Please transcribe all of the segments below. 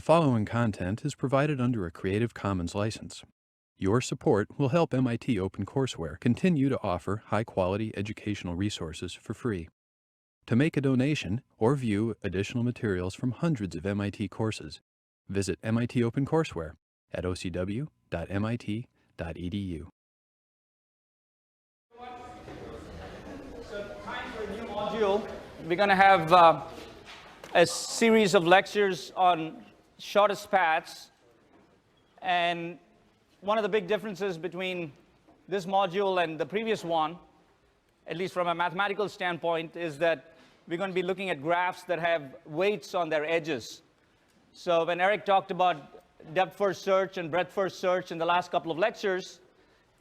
following content is provided under a Creative Commons license. Your support will help MIT OpenCourseware continue to offer high-quality educational resources for free. To make a donation or view additional materials from hundreds of MIT courses, visit MIT OpenCourseware at ocw.mit.edu. So time for a new module. We're going to have a series of lectures on shortest paths. And one of the big differences between this module and the previous one, at least from a mathematical standpoint, is that we're going to be looking at graphs that have weights on their edges. So when Eric talked about depth-first search and breadth-first search in the last couple of lectures,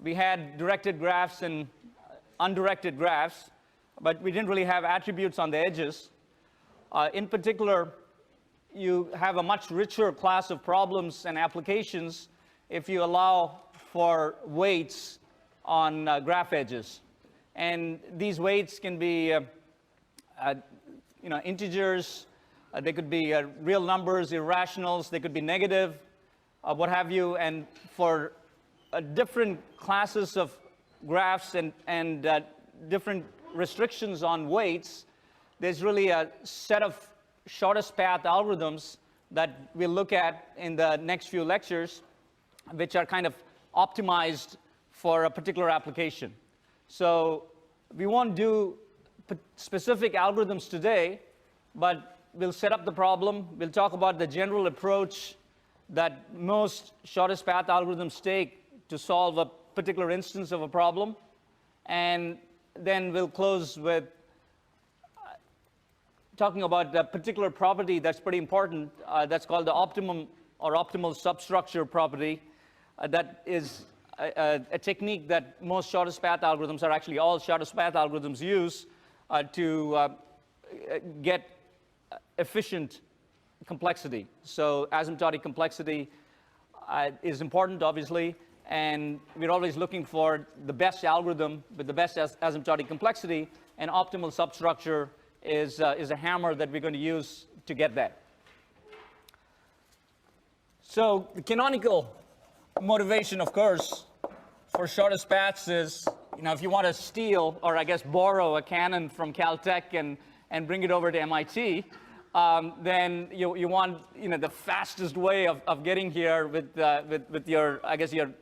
we had directed graphs and undirected graphs, but we didn't really have attributes on the edges. In particular, you have a much richer class of problems and applications if you allow for weights on graph edges. And these weights can be integers, they could be real numbers, irrationals, they could be negative, what have you. And for different classes of graphs and different restrictions on weights, there's really a set of shortest path algorithms that we'll look at in the next few lectures, which are kind of optimized for a particular application. So we won't do specific algorithms today, but we'll set up the problem. We'll talk about the general approach that most shortest path algorithms take to solve a particular instance of a problem. And then we'll close with talking about a particular property that's pretty important, that's called the optimum or optimal substructure property. That is a technique that most shortest path algorithms, or actually all shortest path algorithms, use to get efficient complexity. So asymptotic complexity is important, obviously, and we're always looking for the best algorithm with the best asymptotic complexity, and optimal substructure is a hammer that we're going to use to get that. So the canonical motivation, of course, for shortest paths is, if you want to steal, or I guess borrow a cannon from Caltech and bring it over to MIT, then you want the fastest way of getting here with your, I guess, your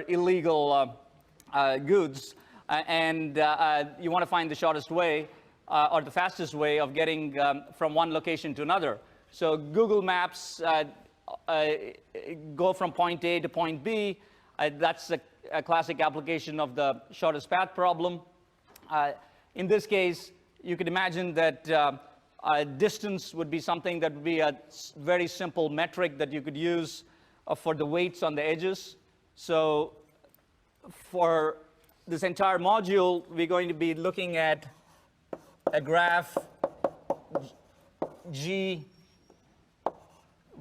illegal goods, and you want to find the shortest way or the fastest way of getting from one location to another. So Google Maps go from point A to point B. That's a classic application of the shortest path problem. In this case, you could imagine that distance would be something that would be a very simple metric that you could use for the weights on the edges. So for this entire module, we're going to be looking at a graph G,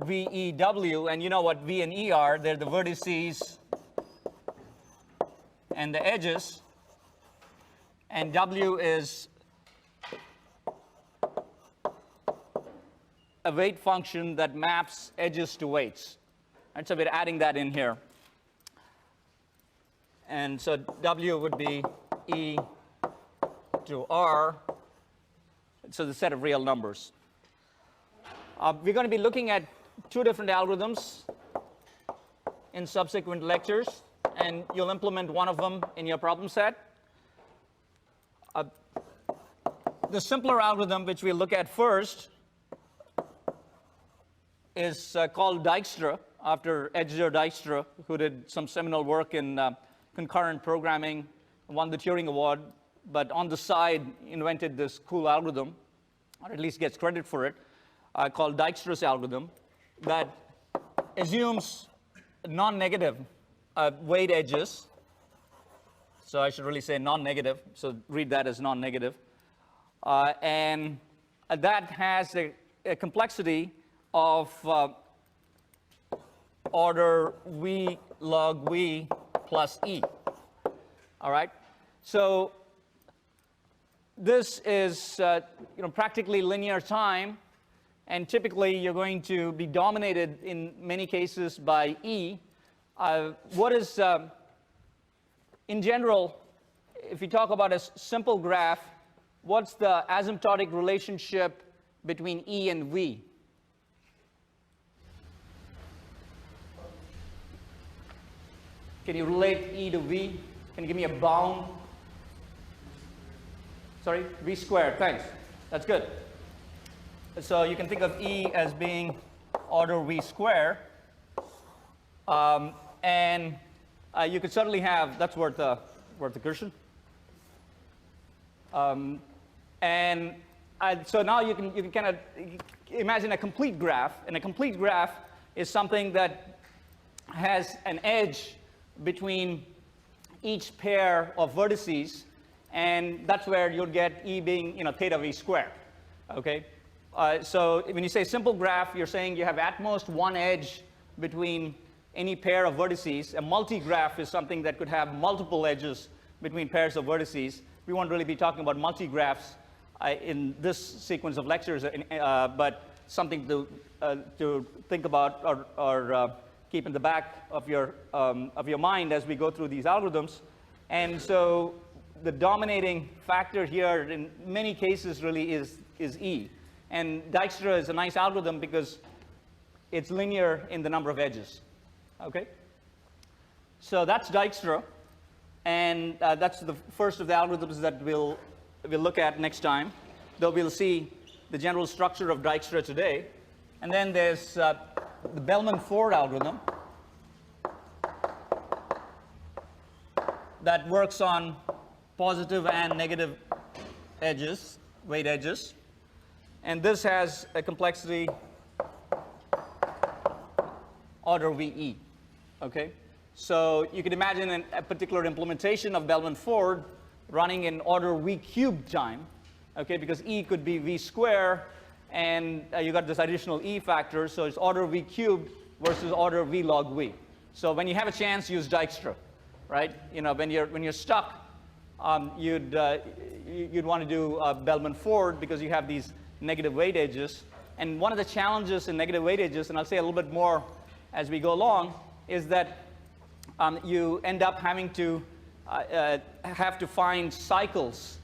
V, E, W, and you know what V and E are. They're the vertices and the edges, and W is a weight function that maps edges to weights. And so we're adding that in here. And so W would be E to R, so the set of real numbers. We're going to be looking at two different algorithms in subsequent lectures, and you'll implement one of them in your problem set. The simpler algorithm, which we'll look at first, is called Dijkstra, after Edgar Dijkstra, who did some seminal work in concurrent programming, won the Turing Award, but on the side invented this cool algorithm, or at least gets credit for it, called Dijkstra's algorithm, that assumes non-negative weight edges. So I should really say non-negative, so read that as non-negative. And that has a complexity of order V log V plus E. All right? So this is practically linear time, And typically, you're going to be dominated in many cases by E. In general, if you talk about a simple graph, what's the asymptotic relationship between E and V? Can you relate E to V? Can you give me a bound? Sorry, V squared, thanks. That's good. So you can think of E as being order V square. And you could certainly have, that's worth a cushion. So now you can kind of imagine a complete graph. And a complete graph is something that has an edge between each pair of vertices, and that's where you'll get E being, theta V squared. Okay. So when you say simple graph, you're saying you have at most one edge between any pair of vertices. A multi-graph is something that could have multiple edges between pairs of vertices. We won't really be talking about multi-graphs in this sequence of lectures, but something to think about or keep in the back of your mind as we go through these algorithms. And so the dominating factor here in many cases really is E. And Dijkstra is a nice algorithm because it's linear in the number of edges. Okay? So that's Dijkstra. And that's the first of the algorithms that we'll look at next time, though we'll see the general structure of Dijkstra today. And then there's the Bellman-Ford algorithm that works on positive and negative edges, weight edges. And this has a complexity order VE. Okay? So you can imagine a particular implementation of Bellman-Ford running in order V cubed time, okay, because E could be V square, and you got this additional E factor, so it's order V cubed versus order V log V. So when you have a chance, use Dijkstra, right? When you're stuck, you'd want to do Bellman-Ford because you have these negative weight edges. And one of the challenges in negative weight edges, and I'll say a little bit more as we go along, is that you end up having to find cycles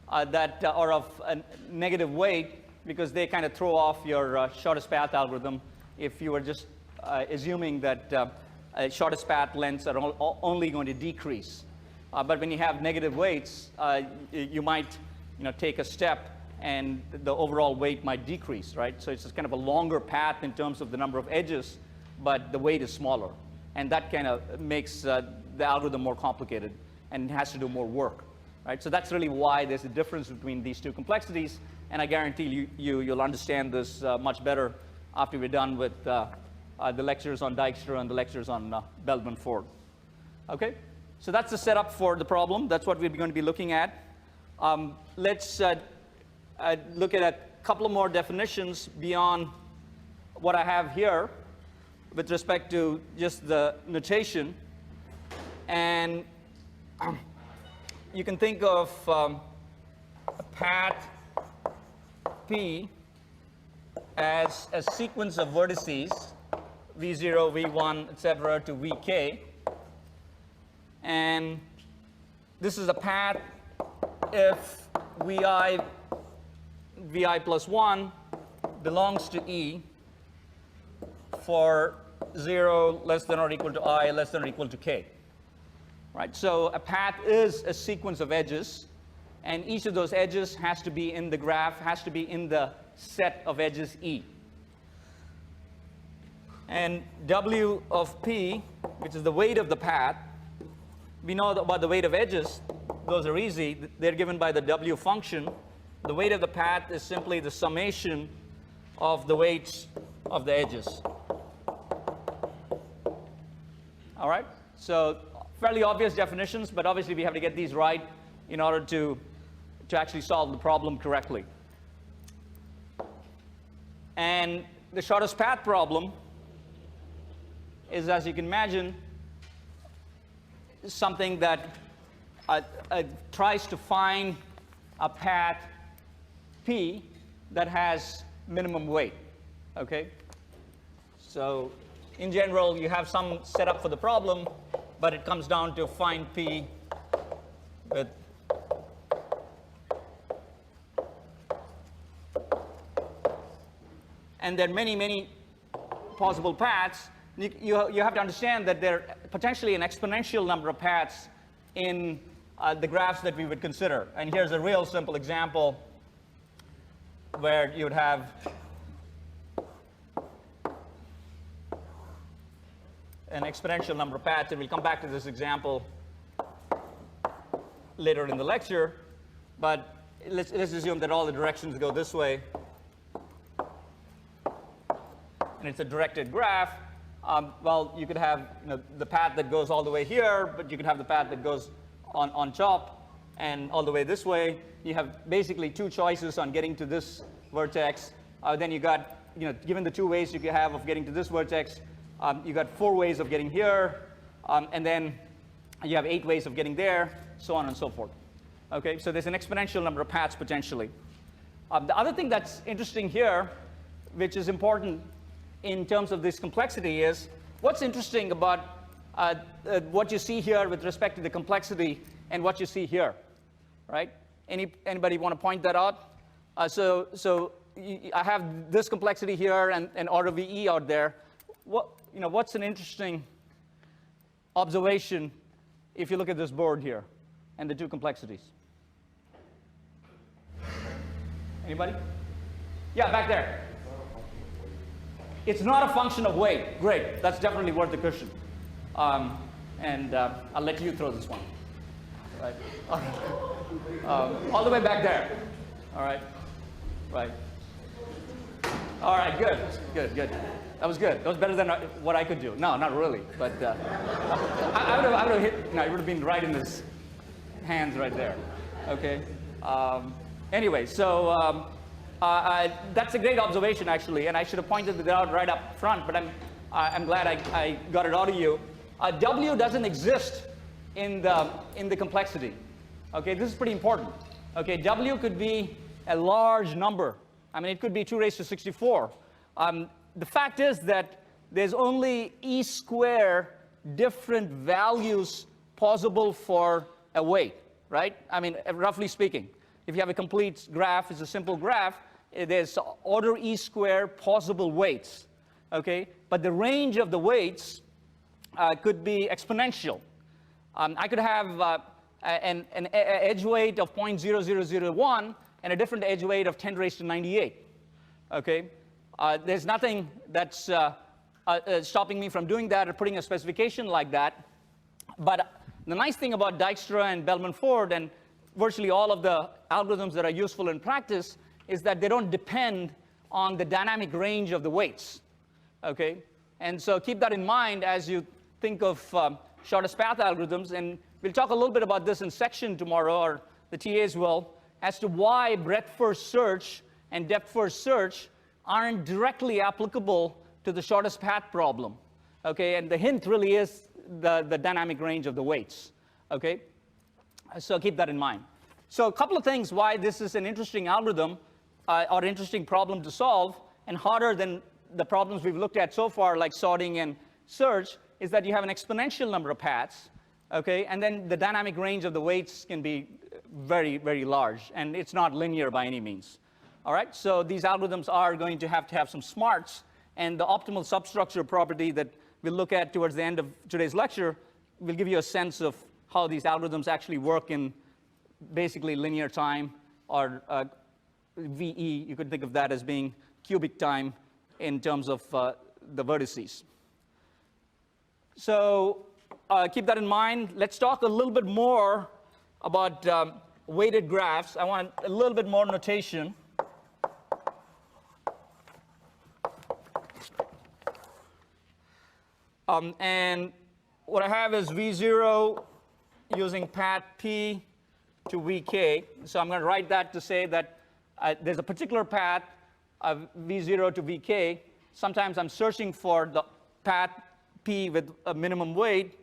that are of a negative weight because they kind of throw off your shortest path algorithm if you were just assuming that shortest path lengths are only going to decrease. But when you have negative weights, you might take a step and the overall weight might decrease, right? So it's just kind of a longer path in terms of the number of edges, but the weight is smaller. And that kind of makes the algorithm more complicated and has to do more work, right? So that's really why there's a difference between these two complexities. And I guarantee you'll understand this much better after we're done with the lectures on Dijkstra and the lectures on Bellman-Ford. Okay? So that's the setup for the problem. That's what we're going to be looking at. Let's look at a couple of more definitions beyond what I have here with respect to just the notation. And you can think of a path P as a sequence of vertices, V0, V1, etc., to Vk. And this is a path if Vi plus 1 belongs to E for 0 less than or equal to I less than or equal to K. Right? So a path is a sequence of edges, and each of those edges has to be in the graph, has to be in the set of edges E. And W of P, which is the weight of the path, we know about the weight of edges. Those are easy. They're given by the W function. The weight of the path is simply the summation of the weights of the edges. All right? So fairly obvious definitions, but obviously we have to get these right in order to actually solve the problem correctly. And the shortest path problem is, as you can imagine, something that tries to find a path P that has minimum weight. Okay? So in general, you have some setup for the problem, but it comes down to find P with and there are many, many possible paths. You have to understand that there are potentially an exponential number of paths in the graphs that we would consider. And here's a real simple example where you would have an exponential number of paths, and we'll come back to this example later in the lecture. But let's assume that all the directions go this way, and it's a directed graph. Well, you could have the path that goes all the way here, but you could have the path that goes on top and all the way this way. You have basically two choices on getting to this vertex. Then you got, given the two ways you could have of getting to this vertex, you got 4 ways of getting here, and then you have 8 ways of getting there, so on and so forth. Okay, so there's an exponential number of paths potentially. The other thing that's interesting here, which is important in terms of this complexity, is what's interesting about what you see here with respect to the complexity and what you see here, right? Anybody want to point that out? So I have this complexity here and order VE out there. What's an interesting observation if you look at this board here and the two complexities? Anybody? Yeah, back there. It's not a function of weight. Great. That's definitely worth the cushion. And I'll let you throw this one. Right. All the way back there. All right. Right. All right. Good. Good. Good. That was good. That was better than what I could do. No, not really. But I would have hit. No, it would have been right in his hands right there. Okay. Anyway, so that's a great observation actually, and I should have pointed it out right up front. But I'm glad I got it out of you. W doesn't exist in the complexity. Okay, this is pretty important. Okay, W could be a large number. I mean, it could be 2 raised to 64. The fact is that there's only E square different values possible for a weight, right? I mean, roughly speaking, if you have a complete graph, it's a simple graph, there's order E square possible weights, okay? But the range of the weights could be exponential. I could have an edge weight of 0.0001 and a different edge weight of 10 raised to 98, okay? There's nothing that's stopping me from doing that or putting a specification like that. But the nice thing about Dijkstra and Bellman-Ford and virtually all of the algorithms that are useful in practice is that they don't depend on the dynamic range of the weights. Okay? And so keep that in mind as you think of shortest path algorithms. And we'll talk a little bit about this in section tomorrow, or the TAs will, as to why breadth first search and depth first search aren't directly applicable to the shortest path problem. Okay? And the hint really is the dynamic range of the weights. Okay? So keep that in mind. So a couple of things why this is an interesting algorithm or interesting problem to solve, and harder than the problems we've looked at so far, like sorting and search, is that you have an exponential number of paths, okay? And then the dynamic range of the weights can be very, very large, and it's not linear by any means. All right, so these algorithms are going to have some smarts, and the optimal substructure property that we'll look at towards the end of today's lecture will give you a sense of how these algorithms actually work in basically linear time, or VE. You could think of that as being cubic time in terms of the vertices. So keep that in mind. Let's talk a little bit more about weighted graphs. I want a little bit more notation. And what I have is V0 using path P to VK. So I'm going to write that to say that there's a particular path of V0 to VK. Sometimes I'm searching for the path P with a minimum weight,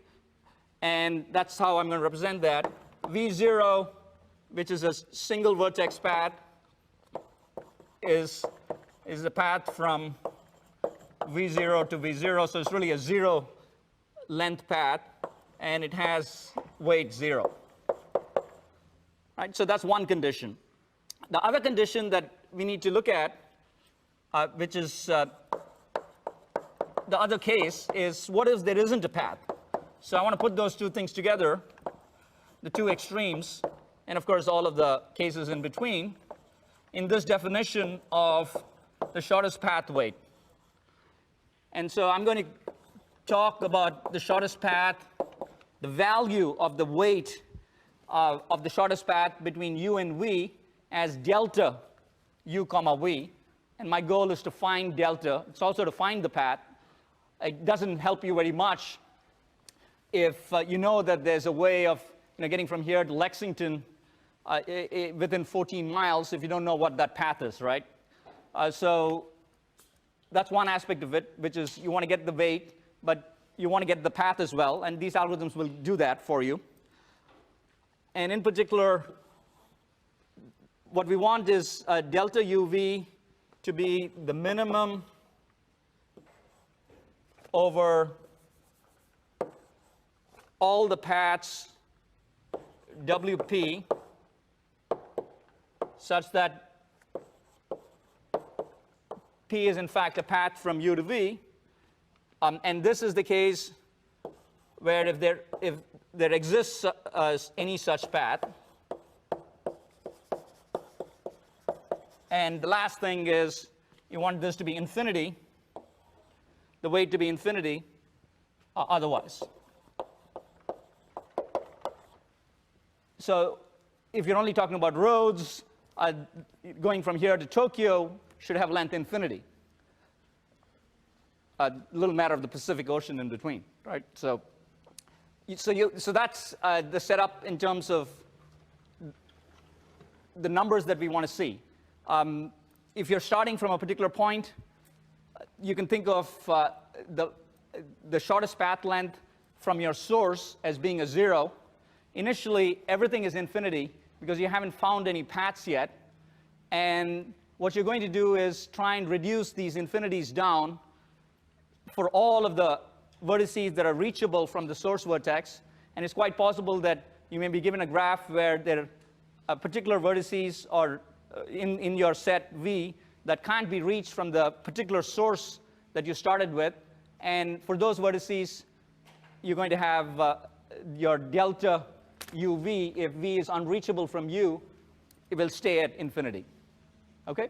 and that's how I'm going to represent that. V0, which is a single vertex path, is the path from V0 to V0, so it's really a zero length path, and it has weight 0. Right? So that's one condition. The other condition that we need to look at, which is the other case, is what if there isn't a path? So I want to put those two things together, the two extremes, and of course all of the cases in between, in this definition of the shortest path weight. And so I'm going to talk about the shortest path, the value of the weight of the shortest path between u and v as delta u comma v. And my goal is to find delta. It's also to find the path. It doesn't help you very much if you know that there's a way of getting from here to Lexington within 14 miles if you don't know what that path is, right? So that's one aspect of it, which is you want to get the weight, but you want to get the path as well, and these algorithms will do that for you. And in particular, what we want is delta uv to be the minimum over all the paths wp such that p is in fact a path from u to v. And this is the case where if there exists any such path. And the last thing is you want this to be infinity, the weight to be infinity otherwise. So if you're only talking about roads, going from here to Tokyo should have length infinity. A little matter of the Pacific Ocean in between, right? So that's the setup in terms of the numbers that we want to see. If you're starting from a particular point, you can think of the shortest path length from your source as being a 0. Initially, everything is infinity because you haven't found any paths yet. And what you're going to do is try and reduce these infinities down for all of the vertices that are reachable from the source vertex. And it's quite possible that you may be given a graph where there are particular vertices or in your set V that can't be reached from the particular source that you started with. And for those vertices, you're going to have your delta uv. If V is unreachable from U, it will stay at infinity. Okay?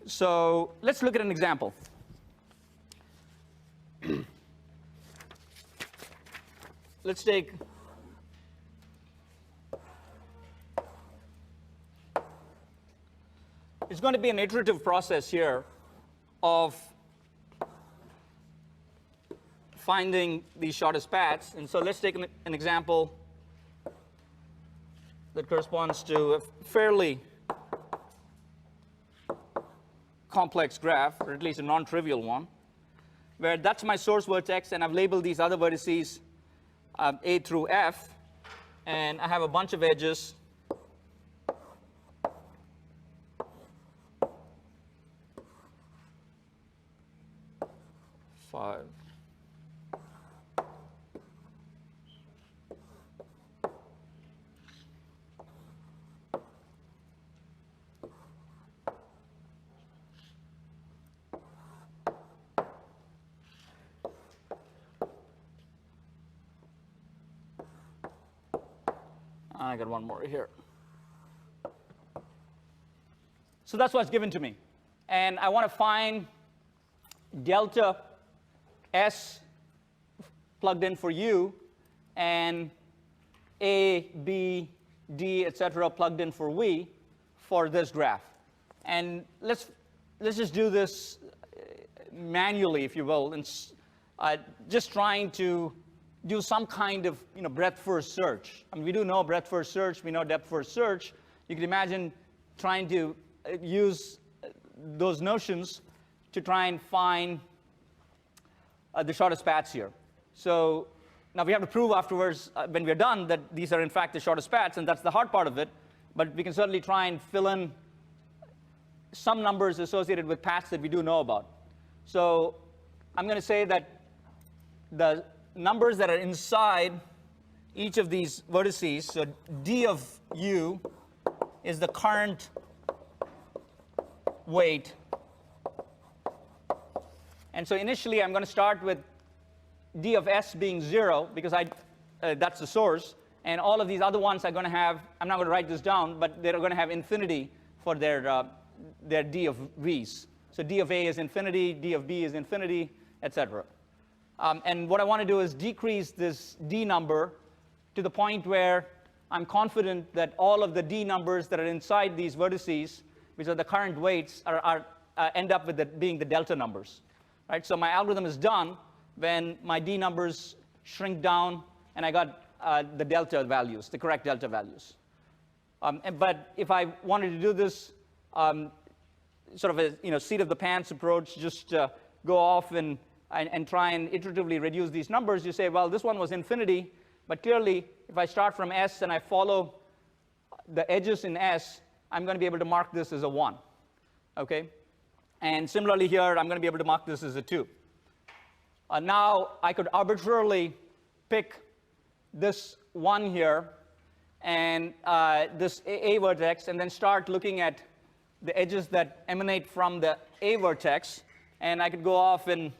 So let's look at an example. Let's take it's going to be an iterative process here of finding these shortest paths. And so let's take an example that corresponds to a fairly complex graph, or at least a non-trivial one, where that's my source vertex, and I've labeled these other vertices A through F, and I have a bunch of edges. Five. I got one more here. So that's what's given to me. And I want to find delta S plugged in for U and A, B, D, etc. plugged in for V for this graph. And let's just do this manually, if you will, and just trying to do some kind of breadth first search. I mean, we do know breadth first search, we know depth first search. You can imagine trying to use those notions to try and find the shortest paths here. So now we have to prove afterwards when we're done that these are in fact the shortest paths, and that's the hard part of it. But we can certainly try and fill in some numbers associated with paths that we do know about. So I'm going to say that the numbers that are inside each of these vertices, so d of u is the current weight. And so initially, I'm going to start with d of s being 0, because that's the source. And all of these other ones are going to have, I'm not going to write this down, but they're going to have infinity for their d of v's. So d of a is infinity, d of b is infinity, etc. And what I want to do is decrease this d number to the point where I'm confident that all of the d numbers that are inside these vertices, which are the current weights, end up with being the delta numbers. Right? So my algorithm is done when my d numbers shrink down and I got the delta values, the correct delta values. But if I wanted to do this sort of a seat of the pants approach, just go off and try and iteratively reduce these numbers, you say, well, this one was infinity, but clearly if I start from S and I follow the edges in S, I'm going to be able to mark this as a 1. Okay? And similarly here, I'm going to be able to mark this as a 2. Now I could arbitrarily pick this 1 here and this A vertex, and then start looking at the edges that emanate from the A vertex, and I could go off and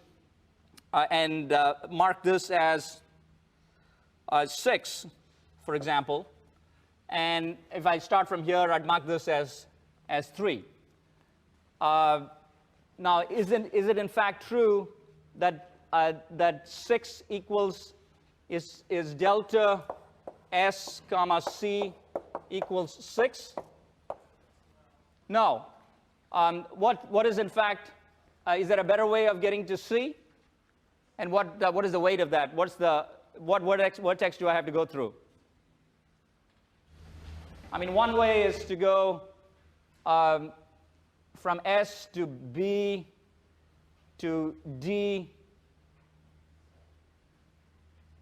mark this as 6, for example. And if I start from here, I'd mark this as 3. Now, is it in fact true that that 6 equals is delta S comma C equals 6? No. What is in fact, is there a better way of getting to C? And what is the weight of that? What vertex do I have to go through? I mean, one way is to go from S to B to D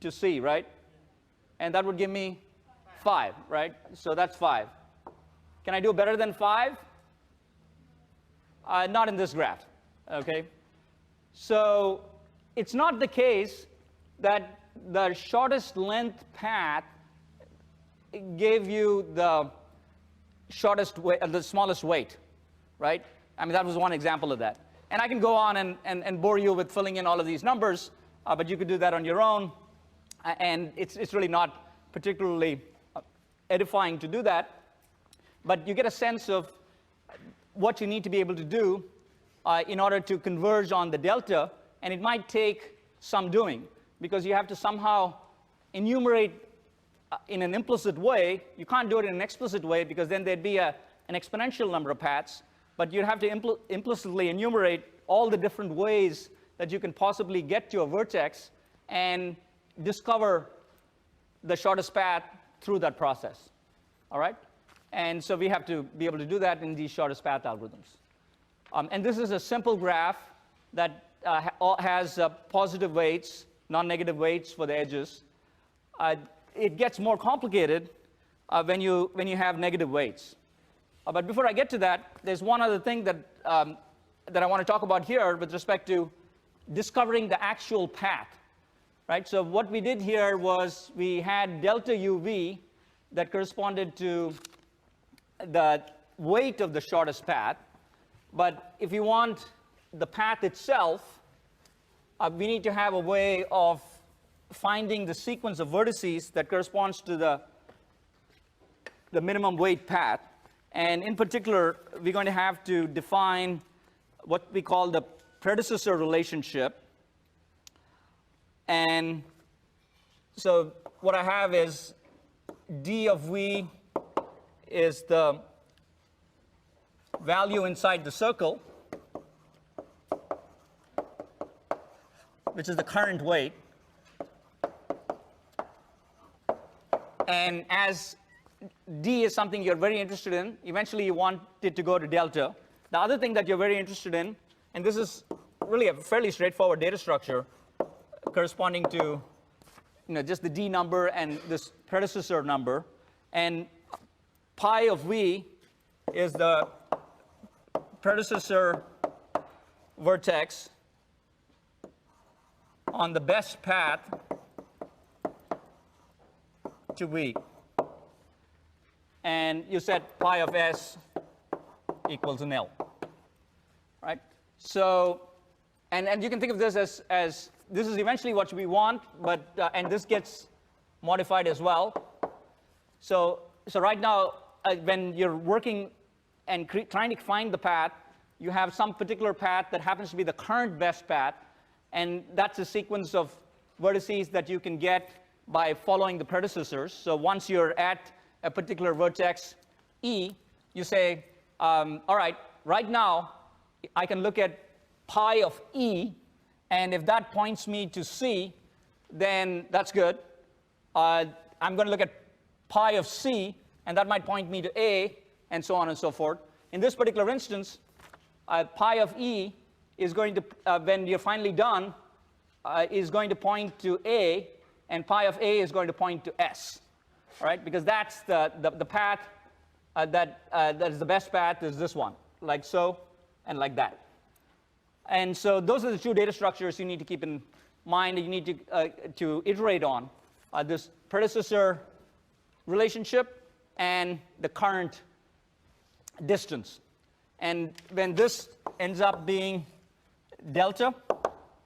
to C, right? And that would give me 5, right? So that's 5. Can I do better than 5? Not in this graph, okay? So it's not the case that the shortest length path gave you the shortest weight, the smallest weight, right? I mean, that was one example of that. And I can go on and bore you with filling in all of these numbers, but you could do that on your own. And it's really not particularly edifying to do that. But you get a sense of what you need to be able to do in order to converge on the delta. And it might take some doing, because you have to somehow enumerate in an implicit way. You can't do it in an explicit way, because then there'd be an exponential number of paths. But you'd have to implicitly enumerate all the different ways that you can possibly get to a vertex and discover the shortest path through that process. All right? And so we have to be able to do that in these shortest path algorithms. And this is a simple graph that has positive weights, non-negative weights for the edges. It gets more complicated when you have negative weights. But before I get to that, there's one other thing that I want to talk about here with respect to discovering the actual path. Right? So what we did here was we had delta UV that corresponded to the weight of the shortest path. But if you want the path itself, we need to have a way of finding the sequence of vertices that corresponds to the minimum weight path. And in particular, we're going to have to define what we call the predecessor relationship. And so what I have is d of v is the value inside the circle, which is the current weight. And as d is something you're very interested in, eventually you want it to go to delta. The other thing that you're very interested in, and this is really a fairly straightforward data structure corresponding to just the d number and this predecessor number, and pi of v is the predecessor vertex on the best path to V. And you set pi of S equals nil, right? So, and you can think of this as this is eventually what we want, but and this gets modified as well. So right now, when you're working and trying to find the path, you have some particular path that happens to be the current best path, and that's a sequence of vertices that you can get by following the predecessors. So once you're at a particular vertex E, you say, all right, right now, I can look at pi of E, and if that points me to C, then that's good. I'm going to look at pi of C, and that might point me to A, and so on and so forth. In this particular instance, pi of E is going to, when you're finally done, is going to point to A, and pi of A is going to point to S, right? Because that's the path that is the best path is this one, like so and like that. And so those are the two data structures you need to keep in mind and you need to iterate on. This predecessor relationship and the current distance. And when this ends up being delta,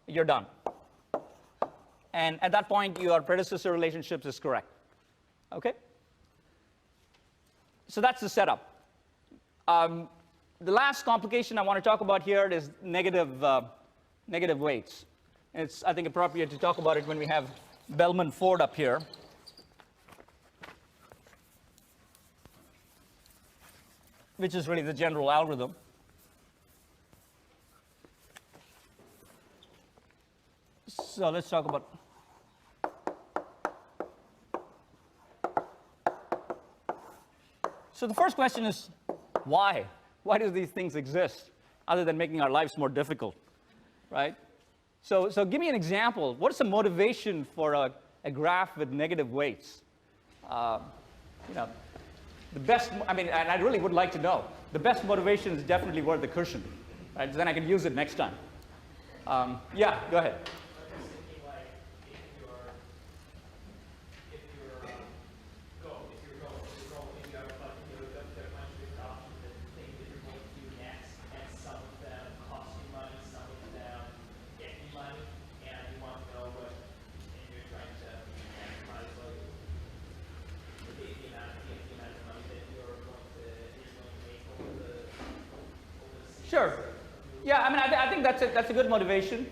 you're done. And at that point, your predecessor relationships is correct. Okay? So that's the setup. The last complication I want to talk about here is negative weights. It's, I think, appropriate to talk about it when we have Bellman-Ford up here. Which is really the general algorithm. So let's talk about. So the first question is, why? Why do these things exist, other than making our lives more difficult, right? So give me an example. What is the motivation for a graph with negative weights? You know, the best, I mean, and I really would like to know. The best motivation is definitely worth the cushion, right? So then I can use it next time. Yeah, go ahead. Sure. Yeah, I mean, I think that's a good motivation.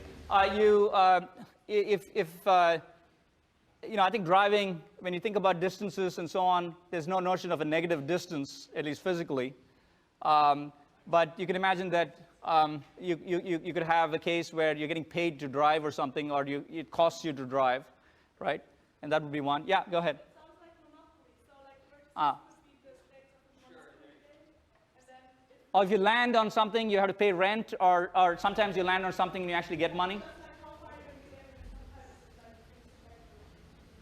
You know, I think driving, when you think about distances and so on, there's no notion of a negative distance, at least physically. But you can imagine that you could have a case where you're getting paid to drive or something, or it costs you to drive, right? And that would be one. Yeah, go ahead. Sounds like monopoly. So like or if you land on something, you have to pay rent, or sometimes you land on something and you actually get money.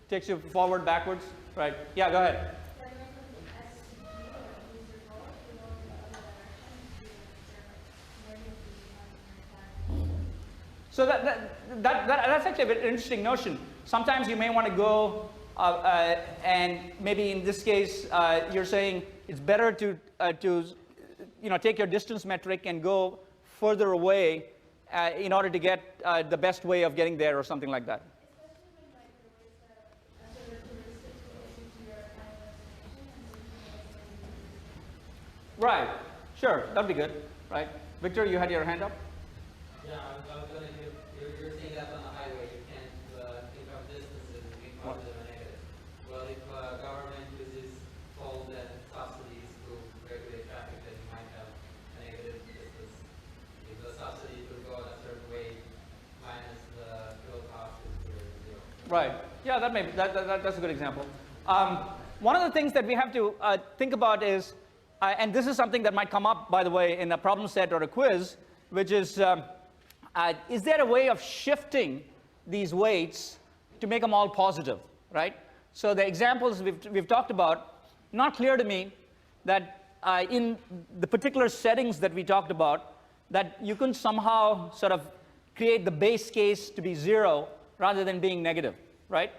Takes you forward, backwards, right? Yeah, go ahead. So that's actually an interesting notion. Sometimes you may want to go, and maybe in this case, you're saying it's better to take your distance metric and go further away in order to get the best way of getting there or something like that. Right. Sure. That'd be good. Right. Victor, you had your hand up? Yeah, I was going to give, you're saying that on the highway, you can't think of distances and make positive and negative. Well, if government uses tolls and subsidies to regulate traffic, then you might have a negative distance. If the subsidy could go a certain way, minus the fuel cost is zero. Right. Yeah, that's a good example. One of the things that we have to think about is, and this is something that might come up, by the way, in a problem set or a quiz, which is there a way of shifting these weights to make them all positive, right? So the examples we've talked about, not clear to me that in the particular settings that we talked about, that you can somehow sort of create the base case to be 0 rather than being negative, right?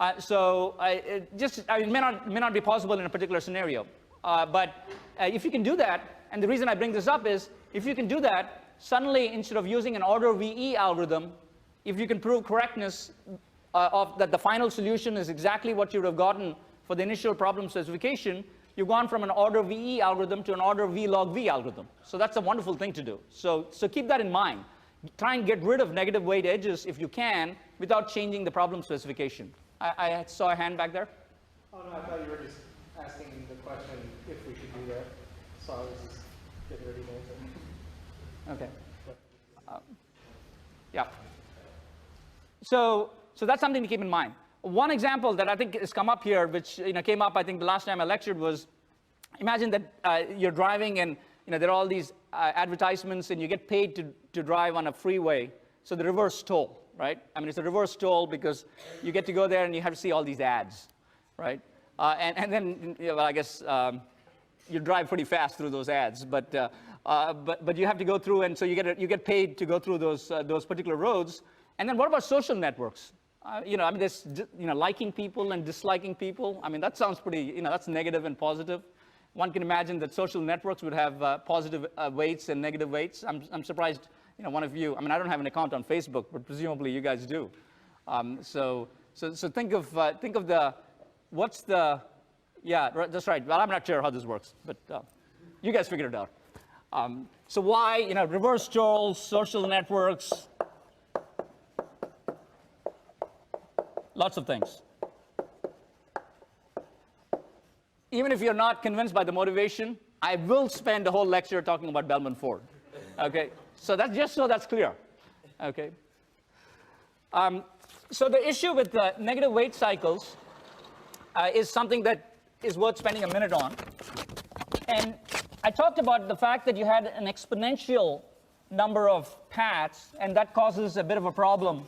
It may not be possible in a particular scenario, but if you can do that, and the reason I bring this up is, if you can do that, suddenly instead of using an order VE algorithm, if you can prove correctness that the final solution is exactly what you would have gotten for the initial problem specification, you've gone from an order VE algorithm to an order V log V algorithm. So that's a wonderful thing to do. So keep that in mind. Try and get rid of negative weight edges if you can without changing the problem specification. I saw a hand back there. Oh, no, I thought you were just asking the question if we could do that. So I was just getting ready to answer. Okay. Yeah. So that's something to keep in mind. One example that I think has come up here, which came up I think the last time I lectured, was imagine that you're driving and there are all these advertisements and you get paid to drive on a freeway. So the reverse toll, right? I mean, it's a reverse toll because you get to go there and you have to see all these ads, right? And then I guess you drive pretty fast through those ads, but you have to go through, and so you get paid to go through those particular roads. And then what about social networks? I mean, there's liking people and disliking people. I mean, that sounds pretty, that's negative and positive. One can imagine that social networks would have positive weights and negative weights. I'm surprised, one of you, I mean, I don't have an account on Facebook, but presumably you guys do. So think of what's the, yeah, that's right. Well, I'm not sure how this works, but you guys figured it out. So why, reverse tolls, social networks, lots of things. Even if you're not convinced by the motivation, I will spend the whole lecture talking about Bellman-Ford. Okay, so that's just so that's clear. Okay. So the issue with the negative weight cycles is something that is worth spending a minute on. And I talked about the fact that you had an exponential number of paths, and that causes a bit of a problem,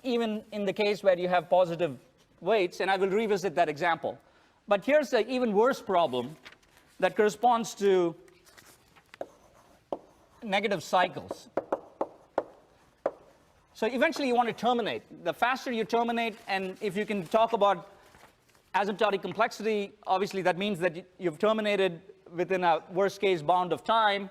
even in the case where you have positive weights, and I will revisit that example. But here's the even worse problem that corresponds to negative cycles. So eventually you want to terminate. The faster you terminate, and if you can talk about asymptotic complexity, obviously that means that you've terminated within a worst case bound of time.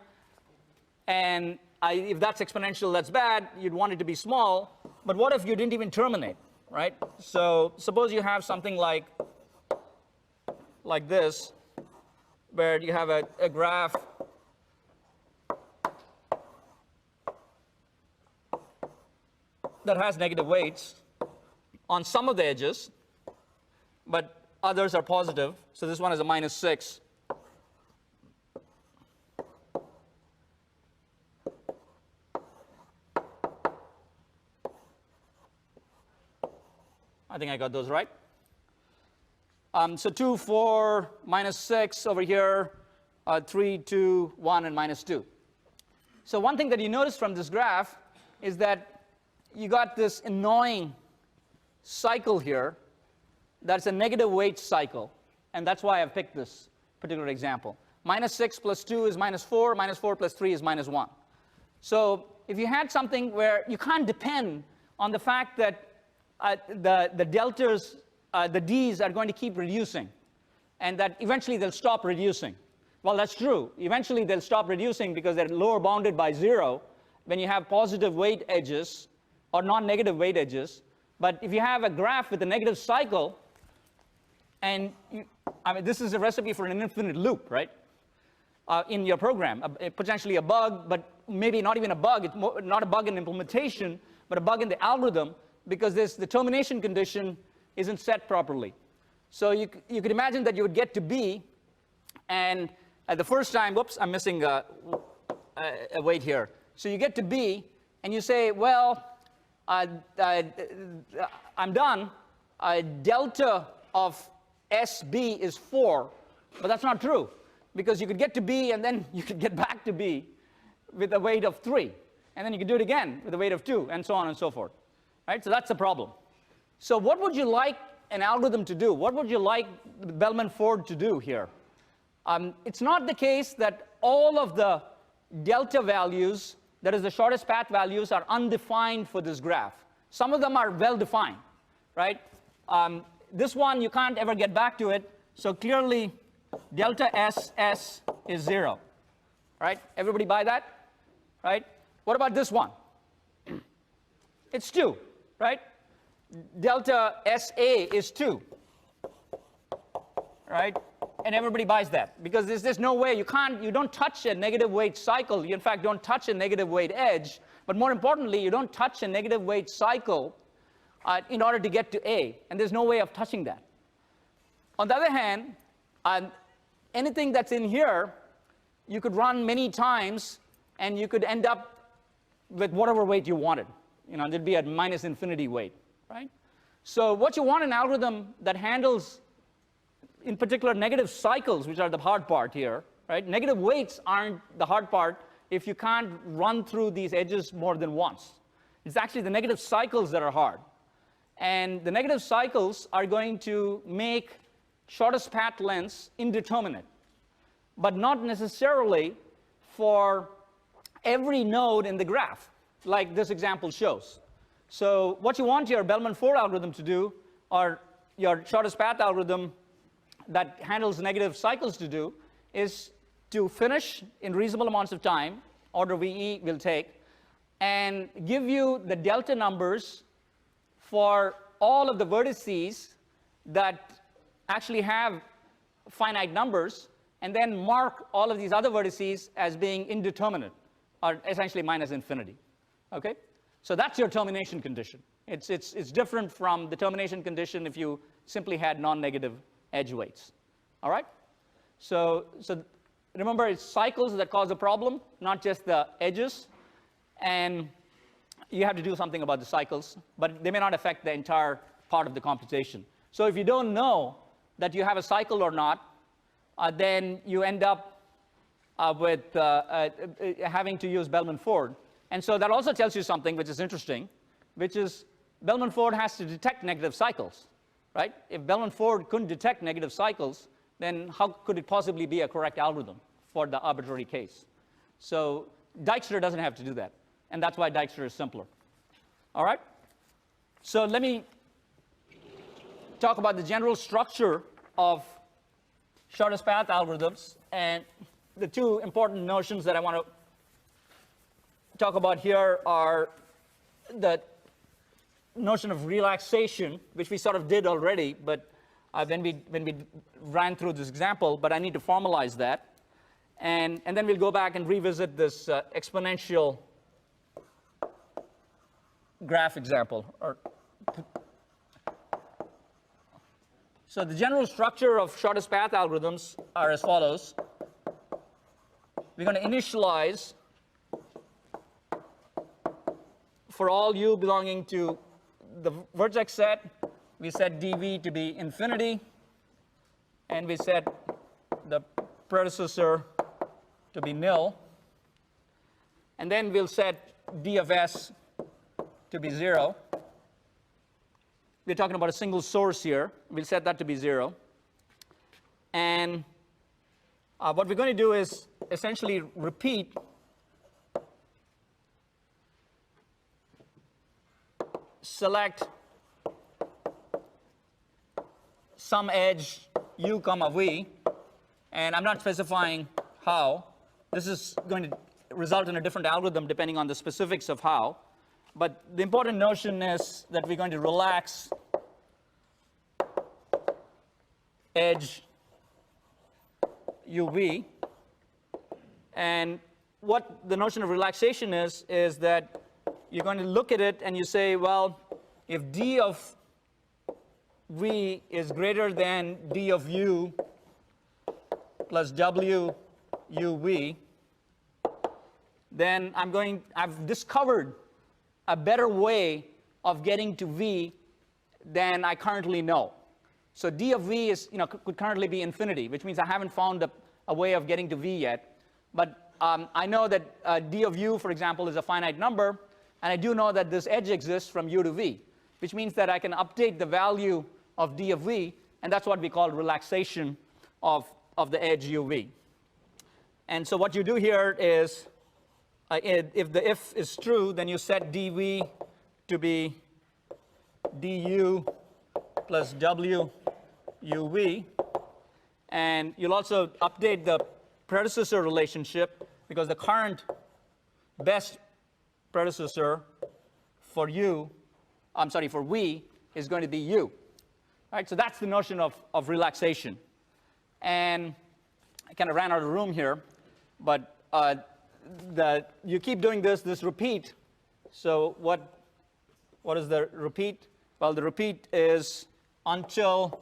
And if that's exponential, that's bad. You'd want it to be small. But what if you didn't even terminate, right? So suppose you have something like this, where you have a graph that has negative weights on some of the edges, but others are positive. So this one is a -6. I think I got those right. So 2, 4, -6 over here, 3, 2, 1, and -2. So one thing that you notice from this graph is that you got this annoying cycle here that's a negative weight cycle, and that's why I've picked this particular example. -6 plus 2 is -4, -4 plus 3 is -1. So if you had something where you can't depend on the fact that the deltas, the d's are going to keep reducing, and that eventually they'll stop reducing. Well, that's true. Eventually they'll stop reducing because they're lower bounded by 0 when you have positive weight edges or non-negative weight edges. But if you have a graph with a negative cycle, and I mean, this is a recipe for an infinite loop, right? In your program, potentially a bug, but maybe not even a bug. It's not a bug in implementation, but a bug in the algorithm, because the termination condition isn't set properly. So you could imagine that you would get to B, and at the first time, whoops, I'm missing a weight here. So you get to B, and you say, well, I'm done. Delta of SB is 4, but that's not true, because you could get to B, and then you could get back to B with a weight of 3, and then you could do it again with a weight of 2, and so on and so forth. Right? So that's the problem. So what would you like an algorithm to do? What would you like Bellman-Ford to do here? It's not the case that all of the delta values, that is the shortest path values, are undefined for this graph. Some of them are well defined, right? This one, you can't ever get back to it. So clearly, delta SS is 0, right? Everybody buy that, right? What about this one? It's 2, right? Delta SA is 2, right? And everybody buys that because there's no way you don't touch a negative weight cycle. You in fact don't touch a negative weight edge, but more importantly, you don't touch a negative weight cycle in order to get to A, and there's no way of touching that. On the other hand, anything that's in here, you could run many times, and you could end up with whatever weight you wanted. There'd be a minus infinity weight, right? So what you want an algorithm that handles, in particular, negative cycles, which are the hard part here, right? Negative weights aren't the hard part if you can't run through these edges more than once. It's actually the negative cycles that are hard. And the negative cycles are going to make shortest path lengths indeterminate, but not necessarily for every node in the graph, like this example shows. So what you want your Bellman-Ford algorithm to do, or your shortest path algorithm that handles negative cycles to do, is to finish in reasonable amounts of time, order VE will take, and give you the delta numbers for all of the vertices that actually have finite numbers, and then mark all of these other vertices as being indeterminate, or essentially minus infinity. Okay? So that's your termination condition. It's different from the termination condition if you simply had non-negative edge weights. All right? So remember, it's cycles that cause a problem, not just the edges. And you have to do something about the cycles, but they may not affect the entire part of the computation. So if you don't know that you have a cycle or not, then you end up with having to use Bellman-Ford. And so that also tells you something which is interesting, which is Bellman-Ford has to detect negative cycles, right? If Bellman-Ford couldn't detect negative cycles, then how could it possibly be a correct algorithm for the arbitrary case? So Dijkstra doesn't have to do that, and that's why Dijkstra is simpler. All right? So let me talk about the general structure of shortest path algorithms, and the two important notions that I want to talk about here are the notion of relaxation, which we sort of did already, but when we ran through this example, but I need to formalize that. And then we'll go back and revisit this exponential graph example. So the general structure of shortest path algorithms are as follows. We're going to initialize for all u belonging to the vertex set. We set dv to be infinity, and we set the predecessor to be nil. And then we'll set d of s to be 0. We're talking about a single source here. We'll set that to be 0. And what we're going to do is essentially repeat select some edge u comma v, and I'm not specifying how. This is going to result in a different algorithm depending on the specifics of how. But the important notion is that we're going to relax edge uv. And what the notion of relaxation is that you're going to look at it and you say, well, if d of v is greater than d of u plus w uv, then I've discovered a better way of getting to v than I currently know. So d of v is, could currently be infinity, which means I haven't found a way of getting to v yet. But I know that d of u, for example, is a finite number, and I do know that this edge exists from u to v, which means that I can update the value of d of v, and that's what we call relaxation of the edge uv. And so what you do here is, if the if is true, then you set dv to be du plus w uv. And you'll also update the predecessor relationship because the current best predecessor for for v is going to be u. Right? So that's the notion of relaxation. And I kind of ran out of room here, but you keep doing this repeat. So what is the repeat? Well, the repeat is until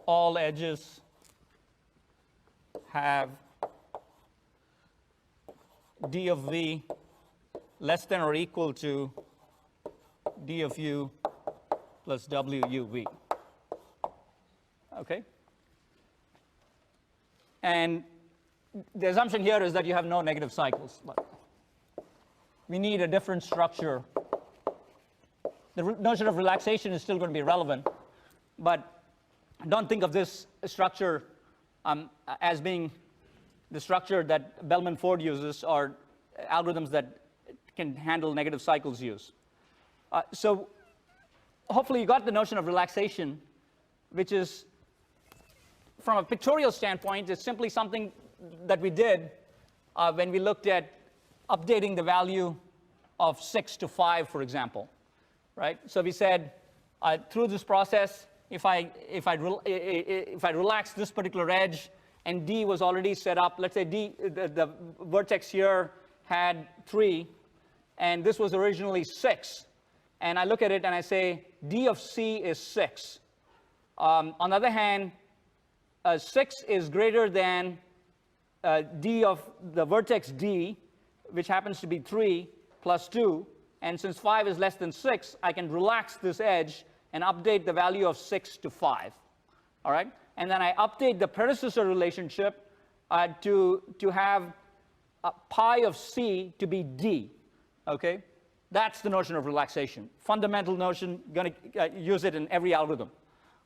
all edges have d of v less than or equal to d of u plus w uv. Okay? And the assumption here is that you have no negative cycles. But we need a different structure. The notion of relaxation is still going to be relevant, but don't think of this structure as being the structure that Bellman-Ford uses or algorithms that can handle negative cycles use. So hopefully you got the notion of relaxation, which is, from a pictorial standpoint, it's simply something that we did when we looked at updating the value of 6 to 5, for example, right? So we said through this process, if I relax this particular edge and D was already set up, let's say the vertex here had 3, and this was originally 6, and I look at it and I say D of C is 6. On the other hand, 6 is greater than D of the vertex D, which happens to be 3 plus 2, and since 5 is less than 6, I can relax this edge and update the value of 6 to 5, all right? And then I update the predecessor relationship to have pi of C to be D, okay? That's the notion of relaxation. Fundamental notion, going to use it in every algorithm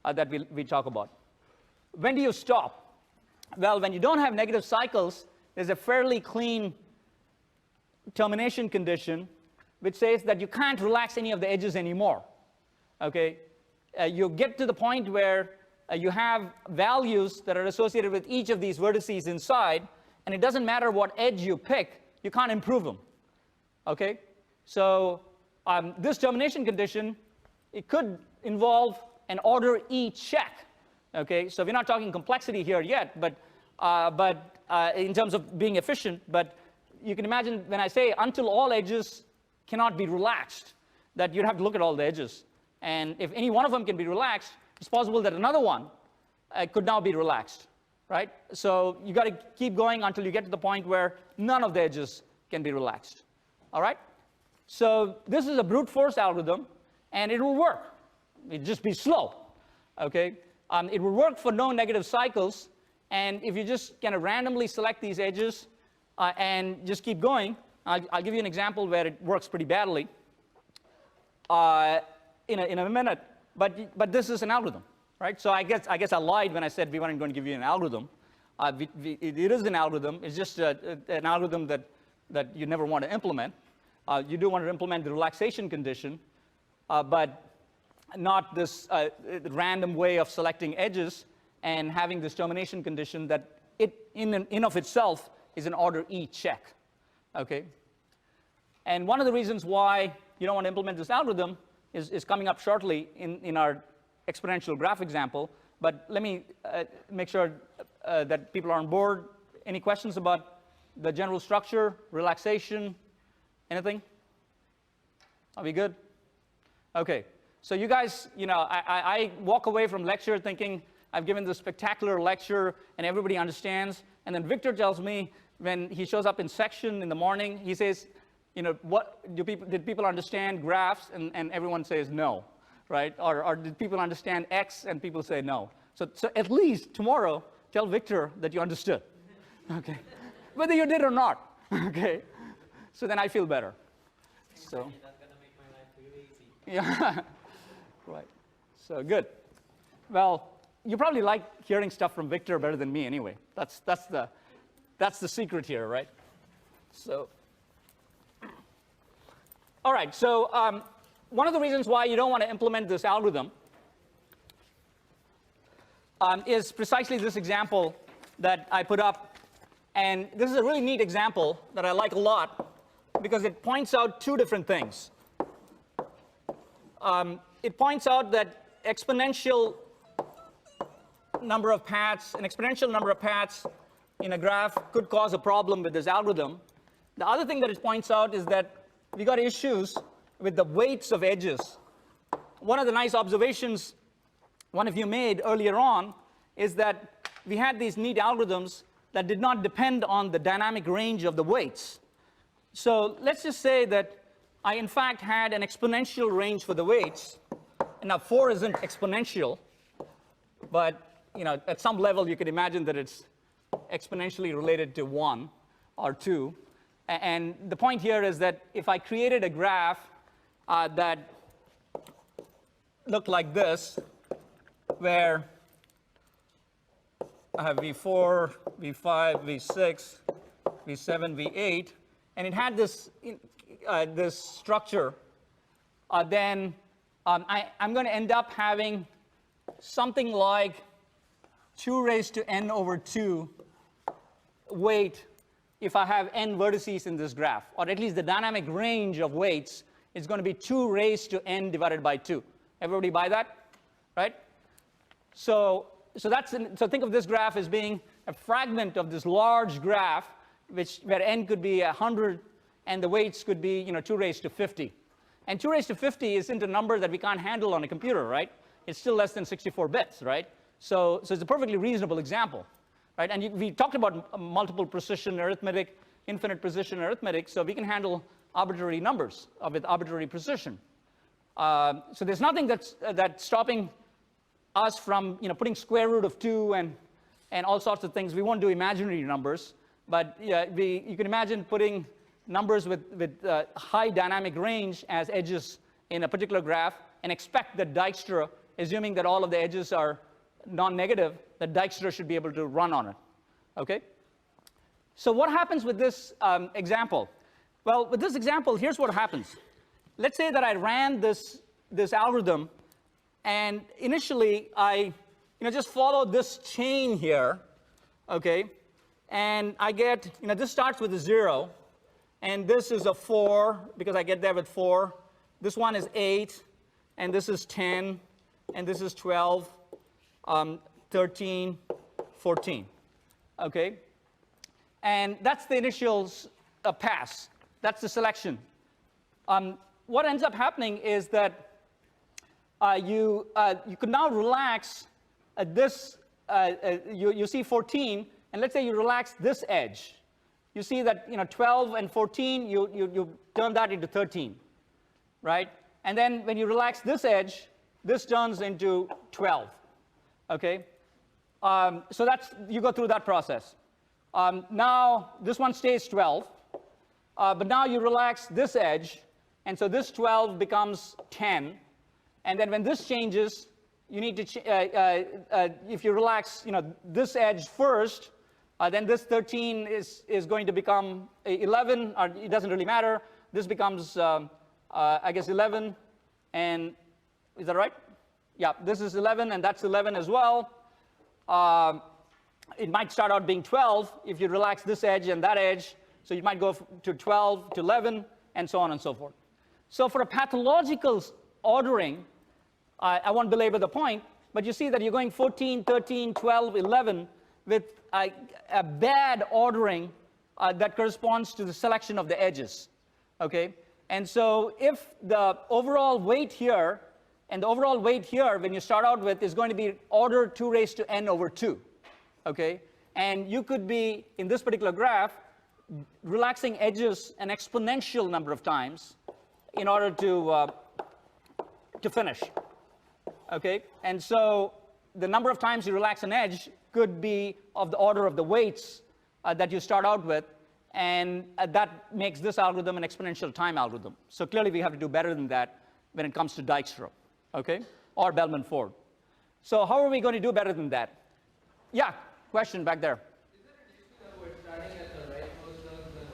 that we talk about. When do you stop? Well, when you don't have negative cycles, there's a fairly clean termination condition which says that you can't relax any of the edges anymore. Okay, you get to the point where you have values that are associated with each of these vertices inside, and it doesn't matter what edge you pick, you can't improve them. Okay, so this termination condition, it could involve an order E check. Okay, so we're not talking complexity here yet, but in terms of being efficient, but you can imagine when I say until all edges cannot be relaxed, that you'd have to look at all the edges. And if any one of them can be relaxed, it's possible that another one could now be relaxed, right? So you got to keep going until you get to the point where none of the edges can be relaxed, all right? So this is a brute force algorithm, and it will work. It'll just be slow, okay? It will work for no negative cycles, and if you just kind of randomly select these edges and just keep going, I'll give you an example where it works pretty badly in a minute, but this is an algorithm, right? So I guess I lied when I said we weren't going to give you an algorithm. It is an algorithm. It's just an algorithm that you never want to implement. You do want to implement the relaxation condition, but not this random way of selecting edges and having this termination condition that it in of itself is an order E check, okay? And one of the reasons why you don't want to implement this algorithm is coming up shortly in our exponential graph example, but let me make sure that people are on board. Any questions about the general structure, relaxation, anything? Are we good? Okay. So you guys, you know, I walk away from lecture thinking I've given this spectacular lecture and everybody understands, and then Victor tells me when he shows up in section in the morning, he says, you know, did people understand graphs? And everyone says no, right? Or did people understand X? And people say no. So at least tomorrow, tell Victor that you understood, okay? Whether you did or not, okay? So then I feel better. So. That's gonna make my life really easy. Yeah, right. So good. Well, you probably like hearing stuff from Victor better than me anyway. That's the secret here, right? So All right, so one of the reasons why you don't want to implement this algorithm is precisely this example that I put up. And this is a really neat example that I like a lot because it points out two different things. It points out that an exponential number of paths in a graph could cause a problem with this algorithm. The other thing that it points out is that we got issues with the weights of edges. One of the nice observations one of you made earlier on is that we had these neat algorithms that did not depend on the dynamic range of the weights. So let's just say that I in fact had an exponential range for the weights. And now 4 isn't exponential, but at some level you could imagine that it's exponentially related to 1 or 2. And the point here is that if I created a graph that looked like this, where I have V4, V5, V6, V7, V8, and it had this, this structure, then I'm going to end up having something like 2 raised to n over 2 weight if I have n vertices in this graph, or at least the dynamic range of weights is going to be 2 raised to n divided by 2. Everybody buy that? Right? So think of this graph as being a fragment of this large graph, where n could be 100 and the weights could be 2 raised to 50. And 2 raised to 50 isn't a number that we can't handle on a computer, right? It's still less than 64 bits, right? So it's a perfectly reasonable example, right? And we talked about multiple precision arithmetic, infinite precision arithmetic, so we can handle arbitrary numbers with arbitrary precision. So there's nothing that's stopping us from putting square root of 2 and all sorts of things. We won't do imaginary numbers, but you can imagine putting numbers with high dynamic range as edges in a particular graph and expect that Dijkstra, assuming that all of the edges are non-negative, that Dijkstra should be able to run on it. Okay? So what happens with this example? Well, with this example, here's what happens. Let's say that I ran this algorithm, and initially I just follow this chain here, okay? And I get, this starts with a 0, and this is a 4, because I get there with 4. This one is 8, and this is 10, and this is 12, 13, 14, okay? And that's the initial pass. That's the selection. What ends up happening is that you could now relax this, you see 14, and let's say you relax this edge. You see that 12 and 14, you turn that into 13, right? And then when you relax this edge, this turns into 12, okay? So you go through that process. Now this one stays 12, but now you relax this edge, and so this 12 becomes 10, and then when this changes, you need to if you relax this edge first, then this 13 is going to become 11, or it doesn't really matter. This becomes I guess 11, and is that right? Yeah, this is 11, and that's 11 as well. It might start out being 12 if you relax this edge and that edge, so you might go to 12 to 11, and so on and so forth. So for a pathological ordering, I won't belabor the point, but you see that you're going 14, 13, 12, 11 with a bad ordering that corresponds to the selection of the edges, okay? And so if the overall weight here and the overall weight here, when you start out with, is going to be order 2 raised to n over 2, okay? And you could be, in this particular graph, relaxing edges an exponential number of times in order to finish, okay? And so the number of times you relax an edge could be of the order of the weights that you start out with, and that makes this algorithm an exponential time algorithm. So clearly we have to do better than that when it comes to Dijkstra, okay, or Bellman-Ford. So how are we going to do better than that? Yeah, question back there. Is there an issue that we're starting at the rightmost node and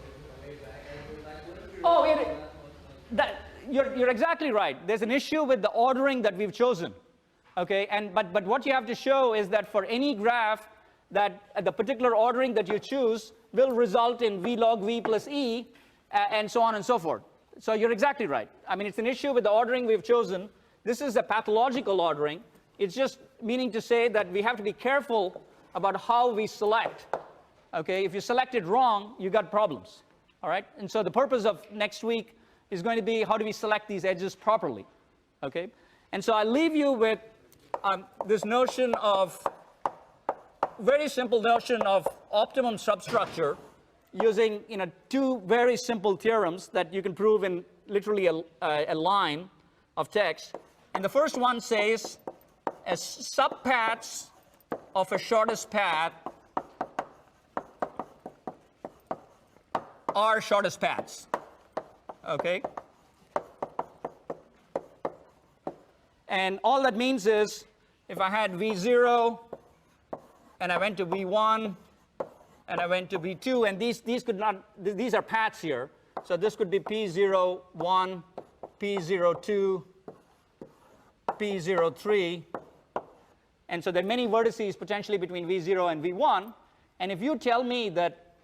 way back? And like, what if we Oh, You're exactly right. There's an issue with the ordering that we've chosen. Okay, but what you have to show is that for any graph, that the particular ordering that you choose will result in v log v plus e, and so on and so forth. So you're exactly right. I mean, it's an issue with the ordering we've chosen. This is a pathological ordering. It's just meaning to say that we have to be careful about how we select. Okay, if you select it wrong, you got problems. All right, and so the purpose of next week is going to be how do we select these edges properly. Okay, and so I leave you with this notion of, very simple notion of optimum substructure using two very simple theorems that you can prove in literally a line of text. And the first one says as subpaths of a shortest path are shortest paths. Okay? And all that means is if I had V0 and I went to V1 and I went to V2, and these are paths here. So this could be P01, P02, P03. And so there are many vertices potentially between V0 and V1. And if you tell me that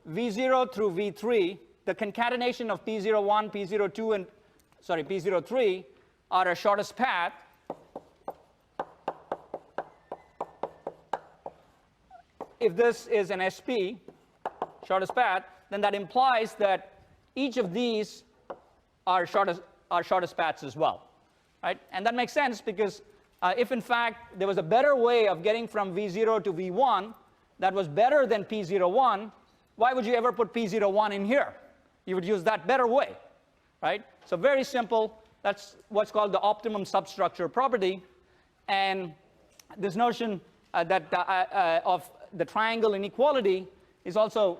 V0 through V3, the concatenation of P01, P02, and P03 are a shortest path, if this is an SP, shortest path, then that implies that each of these are shortest paths as well, right? And that makes sense because if in fact there was a better way of getting from V0 to V1 that was better than P01, why would you ever put P01 in here? You would use that better way, right? So very simple. That's what's called the optimum substructure property. And this notion of the triangle inequality is also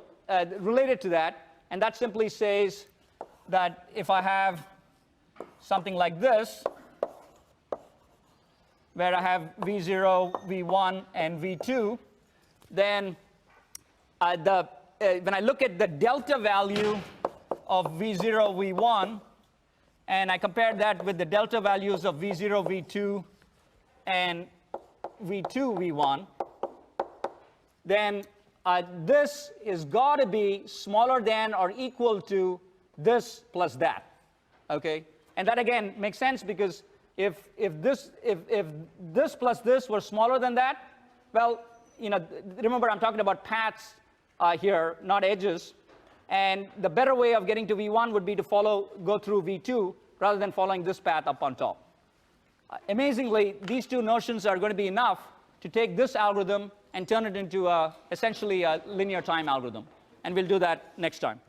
related to that. And that simply says that if I have something like this, where I have V0, V1, and V2, then when I look at the delta value of V0, V1, and I compare that with the delta values of V0, V2, and V2, V1, then this is got to be smaller than or equal to this plus that. Okay, and that again makes sense because if this plus this were smaller than that, well, remember I'm talking about paths here, not edges. And the better way of getting to V1 would be to go through V2 rather than following this path up on top. Amazingly, these two notions are going to be enough to take this algorithm and turn it into essentially a linear time algorithm. And we'll do that next time.